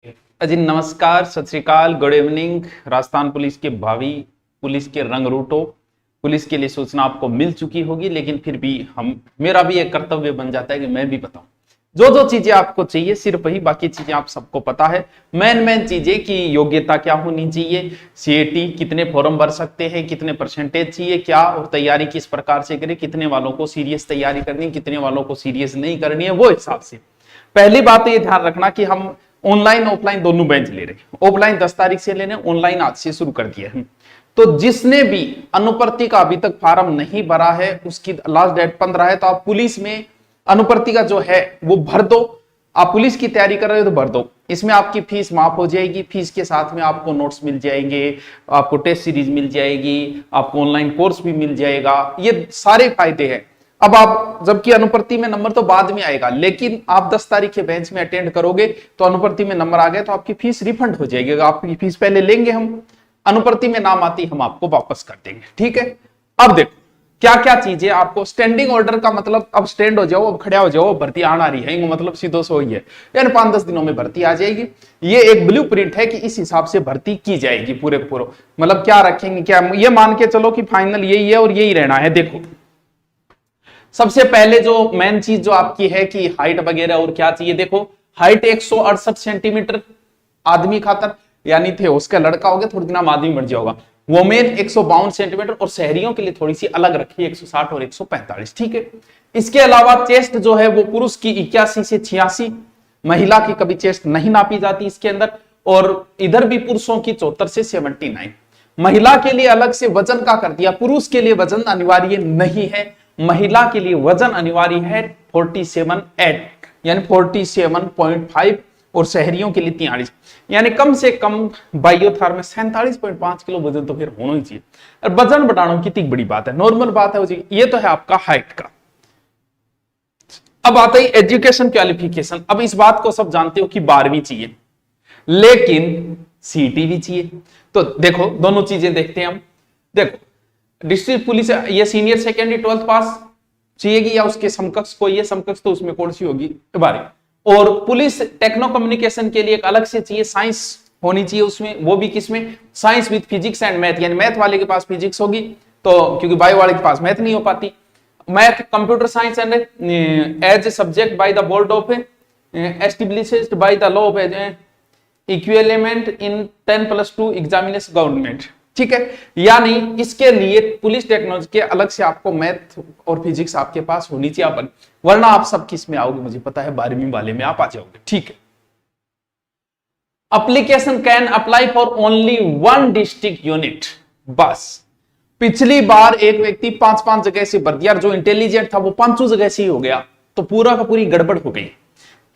जी नमस्कार, सत श्री अकाल, गुड इवनिंग। राजस्थान पुलिस के भावी पुलिस के रंग रूटों, पुलिस के लिए सूचना आपको मिल चुकी होगी, लेकिन फिर भी मेरा भी एक कर्तव्य बन जाता है कि मैं भी बताऊं जो जो चीजें आपको चाहिए, सिर्फ वही, बाकी चीजें आप सबको पता है। मेन चीजें कि योग्यता क्या होनी चाहिए, सीएटी कितने फॉर्म भर सकते हैं, कितने परसेंटेज चाहिए, क्या और तैयारी किस प्रकार से करें, कितने वालों को सीरियस तैयारी करनी है, कितने वालों को सीरियस नहीं करनी है, वो हिसाब से। पहली बात तो ये ध्यान रखना कि हम ऑनलाइन ऑफलाइन दोनों बेंच ले रहे हैं। ऑफलाइन 10 तारीख से लेने, ऑनलाइन आज से शुरू कर दिया है। तो जिसने भी अनुपर्ति का अभी तक फार्म नहीं भरा है, उसकी लास्ट डेट 15 है, तो आप पुलिस में अनुपर्ति का जो है वो भर दो। आप पुलिस की तैयारी कर रहे हो तो भर दो। इसमें आपकी फीस माफ हो जाएगी, फीस के साथ में आपको नोट्स मिल जाएंगे, आपको टेस्ट सीरीज मिल जाएगी, आपको ऑनलाइन कोर्स भी मिल जाएगा, ये सारे फायदे हैं। अब आप जबकि अनुपर्ति में नंबर तो बाद में आएगा, लेकिन आप 10 तारीख के बेंच में अटेंड करोगे तो अनुपर्ति में नंबर आ गया तो आपकी फीस रिफंड हो जाएगी। आपकी फीस पहले लेंगे हम, अनुपर्ति में नाम आती हम आपको वापस कर देंगे, ठीक है। अब देखो क्या क्या चीजें आपको, स्टैंडिंग ऑर्डर का मतलब अब स्टैंड हो जाओ, अब खड़ा हो जाओ, भर्ती आना रही है, मतलब सीधो सो ही है, यानी 5-10 दिनों में भर्ती आ जाएगी। ये एक ब्लूप्रिंट है कि इस हिसाब से भर्ती की जाएगी पूरे मतलब क्या रखेंगे, क्या ये मान के चलो कि फाइनल यही है और यही रहना है। देखो सबसे पहले जो मेन चीज जो आपकी है कि हाइट वगैरह और क्या चाहिए, देखो हाइट 168 सेंटीमीटर आदमी खातर, यानी थे उसका लड़का हो गया, थोड़ी दिन आदमी बढ़ जाओगा। वोमेन 152 सेंटीमीटर, और शहरियों के लिए थोड़ी सी अलग रखी 160 और 145, ठीक है। इसके अलावा चेस्ट जो है वो पुरुष की 81 से 86, महिला की कभी चेस्ट नहीं नापी जाती इसके अंदर, और इधर भी पुरुषों की 74 से 79। महिला के लिए अलग से वजन का कर दिया, पुरुष के लिए वजन अनिवार्य नहीं है, महिला के लिए वजन अनिवार्य है 47.8 यानी 47.5, और शहरियों के लिए 43, यानी कम से कम बायोथार में 47.5 किलो वजन तो फिर होना ही चाहिए। और वजन बढ़ाना कितनी बड़ी बात है, नॉर्मल बात है। ये तो है आपका हाइट का। अब आता है एजुकेशन क्वालिफिकेशन। अब इस बात को सब जानते हो कि 12वीं चाहिए, लेकिन सीटी भी चाहिए। तो देखो दोनों चीजें देखते हैं हम। देखो डिस्ट्रिक्ट पुलिस ये सीनियर सेकेंडरी 12th पास चाहिएगी, या उसके समकक्ष कोई है, समकक्ष तो उसमें कौन सी होगी 12। और पुलिस टेक्नो कम्युनिकेशन के लिए एक अलग से चाहिए, साइंस होनी चाहिए उसमें, वो भी किसमें, science with physics and math, यानी मैथ वाले के पास फिजिक्स होगी, तो क्योंकि बायो वाले के पास मैथ नहीं हो पाती। Math computer science and as a subject by the board of established by the law of equivalent in 10+2 examination government, ठीक है। यानी इसके लिए पुलिस टेक्नोलॉजी के अलग से आपको मैथ और फिजिक्स आपके पास होनी चाहिए अपन, वरना आप सब किस में आओगे मुझे पता है, 12वीं वाले में आप आ जाओगे, ठीक है। Application can apply for only 1 district unit, बस। पिछली बार एक व्यक्ति 5-5 जगह से भर दिया, जो इंटेलिजेंट था वो 5 जगह से ही हो गया, तो पूरा का पूरी गड़बड़ हो गई।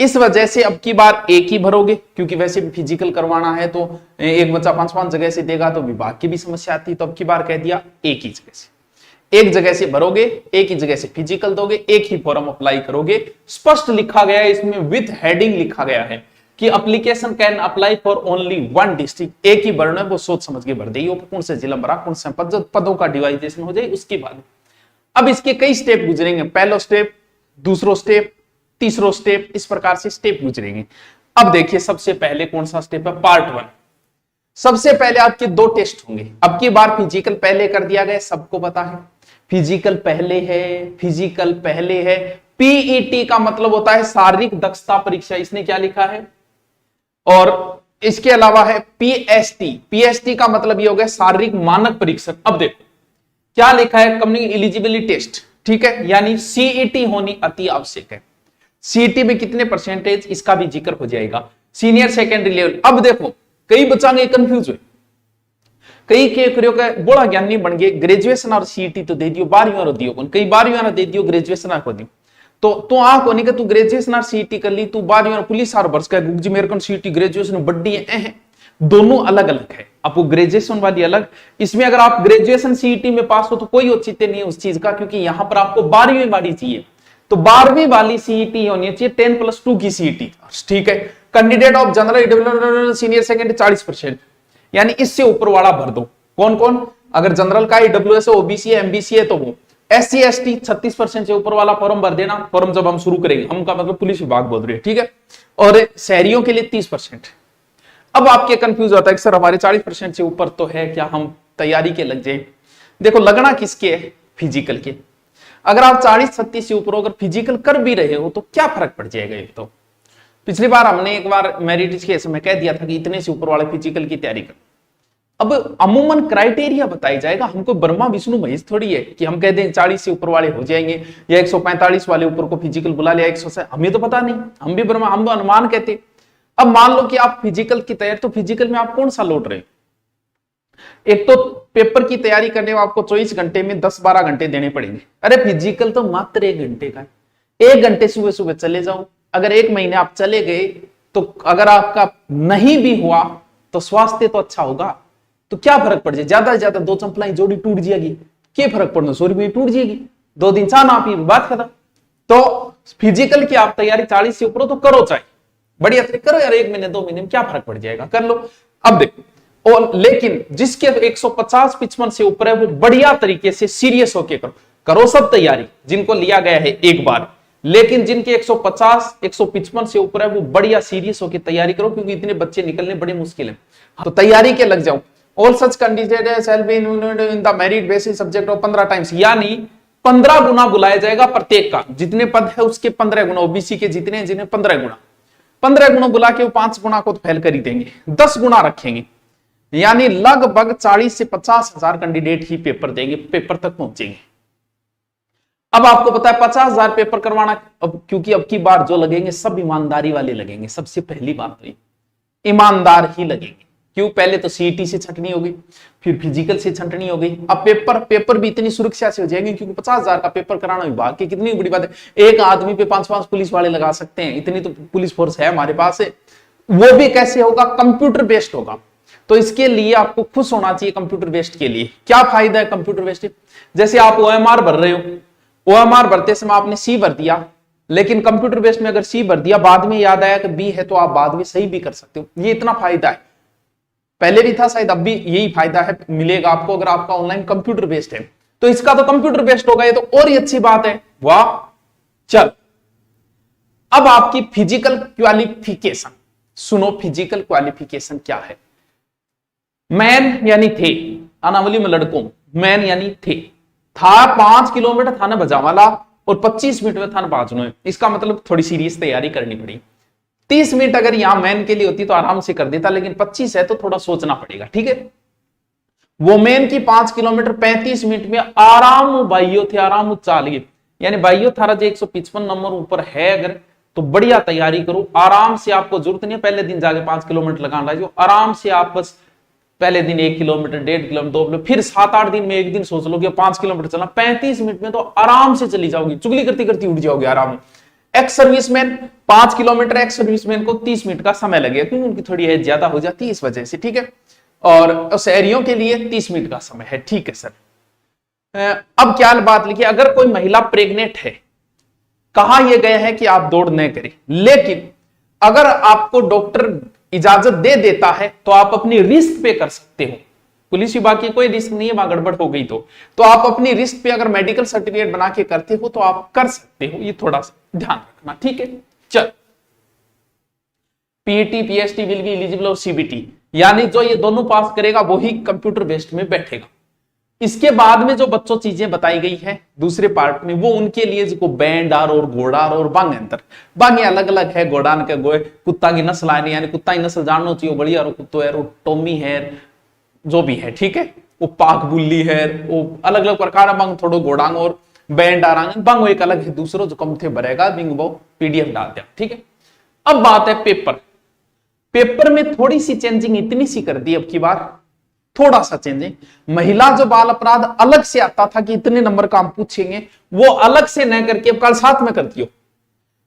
इस वजह से अब की बार एक ही भरोगे, क्योंकि वैसे भी फिजिकल करवाना है तो एक बच्चा 5-5 जगह से देगा तो विभाग की भी समस्या आती, तो अब की बार कह दिया एक ही जगह से, एक जगह से भरोगे, एक ही जगह से फिजिकल दोगे, एक ही फॉर्म अप्लाई करोगे। स्पष्ट लिखा गया है इसमें, विद हेडिंग लिखा गया है कि application can apply for only 1 district, एक ही भरना है, वो सोच समझ के भर दे, कौन से जिला भरा, कौन से पदों का डिवाइडेशन हो जाए उसके बाद। अब इसके कई स्टेप गुजरेंगे, पहला स्टेप, दूसरा स्टेप, तीसरा स्टेप, इस प्रकार से स्टेप गुजरेंगे। अब देखिए सबसे पहले कौन सा स्टेप है, पार्ट 1। सबसे पहले आपके 2 टेस्ट होंगे। अब की बार फिजिकल पहले कर दिया गया, सबको पता है फिजिकल पहले है, फिजिकल पहले है। पीईटी का मतलब होता है शारीरिक दक्षता परीक्षा, इसने क्या लिखा है, और इसके अलावा है पीएसटी, पीएसटी का मतलब ये हो गया शारीरिक मानक परीक्षण। अब देखो क्या लिखा है, कम्युनिटी एलिजिबिलिटी टेस्ट, ठीक है, यानी सीईटी होनी अति आवश्यक है। सीटी में कितने परसेंटेज, इसका भी जिक्र हो जाएगा। सीनियर सेकेंडरी लेवल, अब देखो कई बच्चे कंफ्यूज हुए, कई के बड़ा ज्ञानी बन गए, ग्रेजुएशन और सीटी तो दे दियो, 12वीं और दियो, कई 12वीं और दे दियो, ग्रेजुएशन को दियो, तो आंख होने का तू ग्रेजुएशन और सीटी कर ली, तू 12वीं और पुलिस और वर्ष का गुज्जी मेरे को सीटी ग्रेजुएशन बड्डी है, दोनों अलग अलग है। आपको ग्रेजुएशन वाली अलग, इसमें अगर आप ग्रेजुएशन सीटी में पास हो तो कोई औचित्य नहीं है उस चीज का, क्योंकि यहां पर आपको 12वीं वाली चाहिए, तो 12वीं वाली सीईटी होनी चाहिए 10+2 की सीईटी, ठीक है। Candidate of general senior secondary 40%, यानी इससे ऊपर वाला भर दो। कौन कौन, अगर जनरल का ईडब्ल्यूएस है, ओबीसी है, एमबीसी है, तो वो एससी एसटी 36% से ऊपर वाला फॉर्म भर देना। फॉर्म जब हम शुरू करेंगे, हम का मतलब पुलिस विभाग बोल रहे हैं, ठीक है। और शहरियों के लिए 30%, अब आपके कंफ्यूज होता है कि सर हमारे 40% से ऊपर तो है, क्या हम तैयारी के लग जाए? देखो लगना किसके है? फिजिकल के। अगर आप 40-36 से ऊपर अगर फिजिकल कर भी रहे हो तो क्या फर्क पड़ जाएगा? एक तो पिछली बार हमने एक बार मेरिट केस में कह दिया था कि इतने से ऊपर वाले फिजिकल की तैयारी कर। अब अमूमन क्राइटेरिया बताई जाएगा, हमको ब्रह्मा विष्णु महेश थोड़ी है कि हम कह दें 40 से ऊपर वाले हो जाएंगे या 145 वाले ऊपर को फिजिकल बुला लिया 100 से, हमें तो पता नहीं, हम भी ब्रह्मा, हम अनुमान कहते। अब मान लो कि आप फिजिकल की तैयारी, तो फिजिकल में आप कौन सा लौट रहे हो? एक तो पेपर की तैयारी करने में आपको 24 घंटे में 10-12 घंटे देने पड़ेंगे। अरे फिजिकल तो मात्र 1 घंटे का है, 1 घंटे सुबह सुबह चले जाओ। अगर 1 महीने आप चले गए तो अगर आपका नहीं भी हुआ तो स्वास्थ्य तो अच्छा होगा, तो क्या फर्क पड़ जाए? ज्यादा से ज्यादा 2 चंपलाएं जोड़ी टूट जाएगी, क्या फर्क पड़ना? 100 रुपये टूट जाएगी, 2 दिन चाह ना पी, बात खत्म। तो फिजिकल की आप तैयारी 40 से ऊपर तो करो, चाहे बढ़िया तरीके करो यार, 1 महीने 2 महीने में क्या फर्क पड़ जाएगा, कर लो। अब देखो, और लेकिन जिसके 150-55 से ऊपर है वो बढ़िया तरीके से सीरियस होके करो सब तैयारी, जिनको लिया गया है एक बार। लेकिन जिनके 150-155 से ऊपर है वो बढ़िया सीरियस होके तैयारी करो, क्योंकि इतने बच्चे निकलने बड़े मुश्किल है। तो तैयारी के लग जाओ। All such candidate shall be in the merit basis subject of 15 times, यानी 15 गुना बुलाया जाएगा प्रत्येक का, जितने पद है उसके 15 गुना। ओबीसी के जितने हैं जिन्हें 15 गुना, 15 गुना बुला के वो 5 गुना को तो फेल कर ही देंगे, 10 गुना रखेंगे, यानी लगभग 40 से 50 हजार कैंडिडेट ही पेपर देंगे, पेपर तक पहुंचेंगे। अब आपको पता है 50,000 पेपर करवाना, अब क्योंकि अब की बार जो लगेंगे सब ईमानदारी वाले लगेंगे। सबसे पहली बात तो ईमानदार ही लगेंगे। क्यों? पहले तो सीईटी से छंटनी होगी, फिर फिजिकल से छंटनी होगी। अब पेपर भी इतनी सुरक्षा से हो जाएंगे, क्योंकि 50,000 का पेपर कराना विभाग की कितनी बड़ी बात है। एक आदमी पे 5-5 पुलिस वाले लगा सकते हैं, इतनी तो पुलिस फोर्स है हमारे पास है। वो भी कैसे होगा? कंप्यूटर बेस्ड होगा। तो इसके लिए आपको खुश होना चाहिए। कंप्यूटर बेस्ड के लिए क्या फायदा है कंप्यूटर बेस्ड? जैसे आप ओएमआर भर रहे हो, ओएमआर भरते समय आपने सी भर दिया, लेकिन कंप्यूटर बेस्ड में अगर सी भर दिया, बाद में याद आया कि बी है, तो आप बाद में सही भी कर सकते हो। ये इतना फायदा है, पहले भी था शायद, अब भी यही फायदा है, मिलेगा आपको अगर आपका ऑनलाइन कंप्यूटर बेस्ड है। तो इसका तो कंप्यूटर बेस्ड होगा, ये तो और ही अच्छी बात है। वाह। चल अब आपकी फिजिकल क्वालिफिकेशन सुनो। फिजिकल क्वालिफिकेशन क्या है? मैन यानी थे, अनावली में लड़कों, मैन यानी थे, था 5 किलोमीटर थाना बजावाला और 25 मिनट में थाना बाजनो। इसका मतलब थोड़ी सीरियस तैयारी करनी पड़ी। 30 मिनट अगर यहां मैन के लिए होती तो आराम से कर देता, लेकिन 25 है तो थोड़ा सोचना पड़ेगा, ठीक है। वो मैन की 5 किलोमीटर 35 मिनट में आराम बाइयो थे, आराम चालिए, यानी बाइयो थारा जो 155 नंबर ऊपर है अगर, तो बढ़िया तैयारी करो आराम से। आपको जरूरत नहीं है पहले दिन जाके 5 किलोमीटर लगाना, जो आराम से आप बस पहले दिन 1 किलोमीटर, 1.5 किलोमीटर, 2 किलोमीटर, फिर 7-8 दिन में एक दिन सोच लो कि 5 किलोमीटर चलना, 35 मिनट में तो आराम से चली जाओगी, चुगली करती करती उठ जाओगे आराम। Ex serviceman 5 kilometre, ex serviceman को 30 मिनट का समय लगेगा, क्योंकि उनकी थोड़ी एज ज्यादा हो जाती है इस वजह से, ठीक है। और शहरियों के लिए 30 मिनट का समय है, ठीक है सर। अब क्या बात लिखी, अगर कोई महिला प्रेग्नेंट है, कहा यह गया है कि आप दौड़ न करें, लेकिन अगर आपको डॉक्टर इजाजत दे देता है तो आप अपनी रिस्क पे कर सकते हो। पुलिस विभाग की कोई रिस्क नहीं है, वहां गड़बड़ हो गई तो आप अपनी रिस्क पे अगर मेडिकल सर्टिफिकेट बना के करते हो तो आप कर सकते हो, ये थोड़ा सा ध्यान रखना, ठीक है। चल, PET PhD will be eligible और सीबीटी, यानी जो ये दोनों पास करेगा वही कंप्यूटर बेस्ड में बैठेगा। इसके बाद में जो बच्चों चीजें बताई गई है दूसरे पार्ट में, वो उनके लिए जिसको बैंडार और घोड़ार और बांग अंतर, बांग अलग अलग है। घोड़ान के गोए कुत्ता की नस्ल आने, यानी कुत्ता की नस्ल जानना चाहिए, बढ़िया कुत्तो है, टोमी है, जो भी है, ठीक है। वो पाक बुल्ली है, वो अलग अलग प्रकार बांग, थोड़ो घोड़ांग और बैंडारांग बांग एक अलग है, दूसरों जो कम थे भरेगा बिंग वो पीडीएफ डाल दिया, ठीक है। अब बात है पेपर में थोड़ी सी चेंजिंग इतनी सी कर दी अब की बार, थोड़ा सा चेंजिंग। महिला जो बाल अपराध अलग से आता था कि इतने नंबर का हम पूछेंगे, वो अलग से न करके अब कल साथ में कर दियो।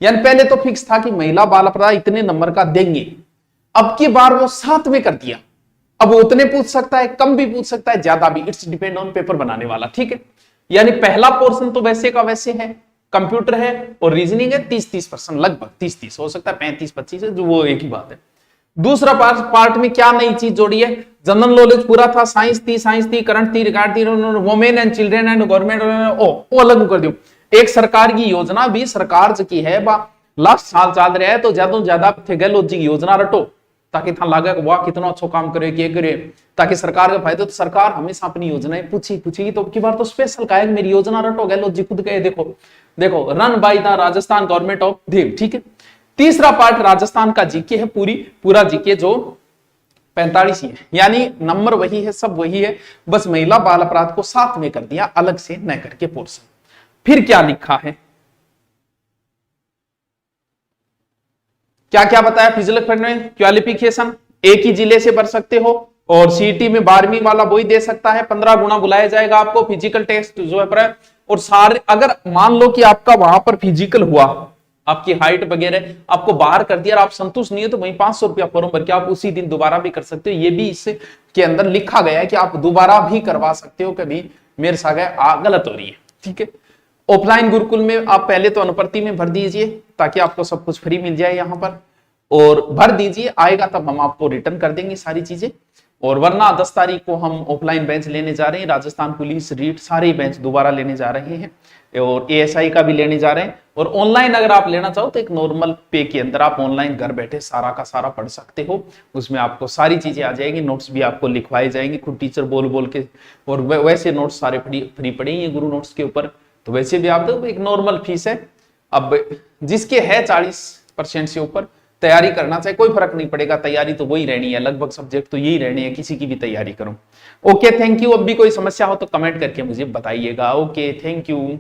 यानी पहले तो फिक्स था कि महिला बाल अपराध इतने नंबर का देंगे, अब की बार वो साथ में कर दिया। अब वो उतने पूछ सकता है, कम भी पूछ सकता है, ज्यादा भी, इट्स डिपेंड ऑन पेपर बनाने वाला, ठीक है। यानी पहला पोर्शन तो वैसे का वैसे है, कंप्यूटर है और रीजनिंग है, 30-30%, लगभग 30-30 हो सकता है, 35-25 है, जो वो एक ही बात है। दूसरा पार्ट में क्या नई चीज जोड़ी है, जनरल नॉलेज पूरा था, साइंस थी, करंट थी, रिगार्ड थी, women and children and government, वो अलग कर दियो। एक सरकार की योजना भी सरकार की है, लास्ट साल चल रहा है, तो ज्यादा से ज्यादा थे गैलोजी की योजना रटो, ताकि था लागे वाह कितना अच्छा काम करे कि करे, ताकि सरकार का फायदा। तो सरकार हमेशा अपनी योजनाएं पूछेगी तो की बार तो स्पेशल का है मेरी योजना रटो गए लो जी खुद गए देखो देखो run by the Rajasthan government of देव। ठीक है, तीसरा पार्ट राजस्थान का जीके है, पूरा जीके जो 45 ही है, यानी नंबर वही है, सब वही है, बस महिला बाल अपराध को साथ में कर दिया अलग से न करके पोर्शन। फिर क्या लिखा है, क्या क्या बताया फिजिकल फिटनेस में, क्वालिफिकेशन एक ही जिले से भर सकते हो और सीईटी में 12वीं वाला वही दे सकता है, 15 गुना बुलाया जाएगा आपको, फिजिकल टेस्ट जो है और सारे, अगर मान लो कि आपका वहां पर फिजिकल हुआ, आपकी हाइट वगैरह आपको बाहर कर दिया और आप संतुष्ट नहीं है तो वहीं 500 रुपया फॉर्म भर के आप उसी दिन दोबारा भी कर सकते हो। ये भी इसके अंदर लिखा गया है कि आप दोबारा भी करवा सकते हो, कभी मेरे साथ गलत हो रही है। ठीक है, ऑफलाइन गुरुकुल में आप पहले तो अनुप्रति में भर दीजिए ताकि आपको सब कुछ फ्री मिल जाए यहाँ पर, और भर दीजिए, आएगा तब हम आपको रिटर्न कर देंगे सारी चीजें। और वरना 10 तारीख को हम ऑफलाइन बेंच लेने जा रहे हैं, राजस्थान पुलिस, रीट सारे बेंच दोबारा लेने जा रहे हैं और एएसआई का भी लेने जा रहे हैं। और ऑनलाइन अगर आप लेना चाहो तो एक नॉर्मल पे के अंदर आप ऑनलाइन घर बैठे सारा का सारा पढ़ सकते हो, उसमें आपको सारी चीजें आ जाएगी, नोट्स भी आपको लिखवाए जाएंगे खुद टीचर बोल बोल के, और वैसे नोट्स सारे फ्री पड़ेंगे गुरु नोट्स के ऊपर, तो वैसे भी आप तो एक नॉर्मल फीस है। अब जिसके है 40% से ऊपर तैयारी करना चाहिए, कोई फर्क नहीं पड़ेगा, तैयारी तो वही रहनी है, लगभग सब्जेक्ट तो यही रहने हैं, किसी की भी तैयारी करो। ओके थैंक यू, अब भी कोई समस्या हो तो कमेंट करके मुझे बताइएगा। Okay thank you.